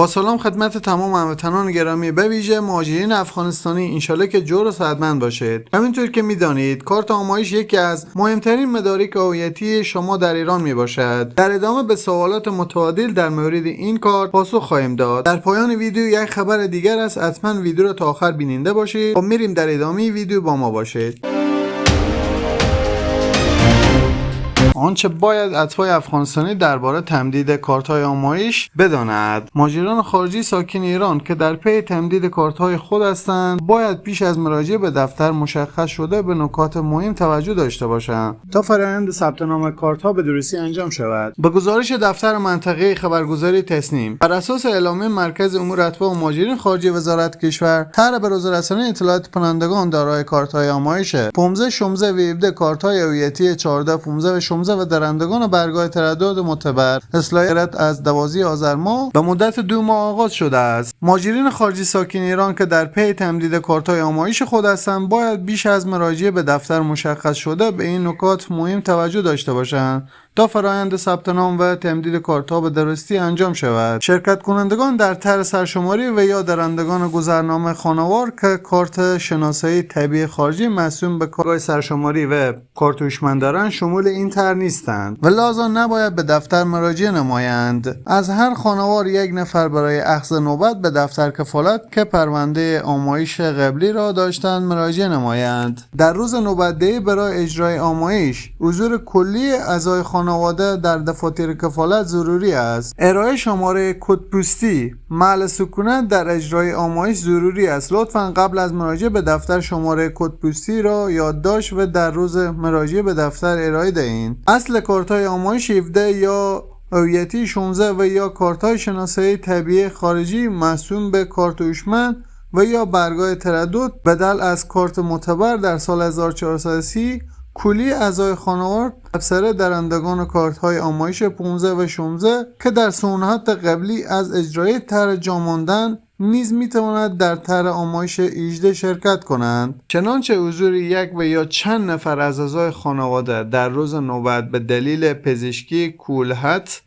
با سلام خدمت تمام هموطنان گرامی، به ویژه مهاجرین افغانستانی، انشالله که جور و صحتمند باشید. همینطور که میدانید کارت آمایش یکی از مهمترین مدارک هویتی شما در ایران می باشد. در ادامه به سوالات متعادل در مورد این کارت پاسخ خواهیم داد. در پایان ویدیو یک خبر دیگر است، حتما ویدیو را تا آخر بیننده باشید. خب میریم در ادامه ویدیو با ما باشید. آنچه باید اتباع افغانستانی درباره تمدید کارت‌های آمایش بداند. مهاجران خارجی ساکن ایران که در پی تمدید کارت‌های خود هستند باید پیش از مراجعه به دفتر مشخص شده به نکات مهم توجه داشته باشند تا فرآیند ثبت نام کارت‌ها به درستی انجام شود. به گزارش دفتر منطقه خبرگزاری تصنیم، بر اساس اعلامیه مرکز امور اتباع و مهاجرین خارجی وزارت کشور، طرح به روز رسانی اطلاعات کنندگان دارای کارت‌های آمایش 15 شمزه و 17 کارت‌های هویتی 14 15 و شمزه و درندگان برگاه تردد معتبر اصلاح از 12 آذر ماه به مدت 2 ماه آغاز شده است. مهاجرین خارجی ساکن ایران که در پی تمدید کارت‌های آمایش خود هستند باید بیش از مراجعه به دفتر مشخص شده به این نکات مهم توجه داشته باشند تا فرآیند ثبت نام و تمدید کارت‌ها به درستی انجام شود. شرکت کنندگان در طرح سرشماری و یا درندگان گذرنامه خانوار که کارت شناسایی طبیعی خارجی مرسوم به کارت سرشماری و کارت هوشمند دارند شامل این طرح نیستند و لذا نباید به دفتر مراجعه نمایند. از هر خانوار یک نفر برای اخذ نوبت به دفتر کفالت که پرونده آمایش قبلی را داشتند مراجعه نمایند. در روز نوبت‌دهی برای اجرای آمایش حضور کلی اعضای خانواده در دفاتر کفالت ضروری است. ارائه شماره کد پوستی محل سکونت در اجرای آمایش ضروری است. لطفاً قبل از مراجعه به دفتر شماره کد پوستی را یادداشت و در روز مراجعه به دفتر ارائه دهید. اصل کارت‌های آمایش 17 یا هویتی 16 و یا کارت‌های شناسایی طبیعی خارجی مرسوم به کارت هوشمند و یا برگاه تردد بدل از کارت معتبر در سال 1430 کلی اعضای خانواده افسر درندگان کارت‌های آمایش 15 و 16 که در سنت قبلی از اجرای طرح جا ماندن نیز میتواند در طرح آمایش 18 شرکت کنند. چنانچه حضور یک و یا چند نفر از اعضای خانواده در روز نوبت به دلیل پزشکی کولهت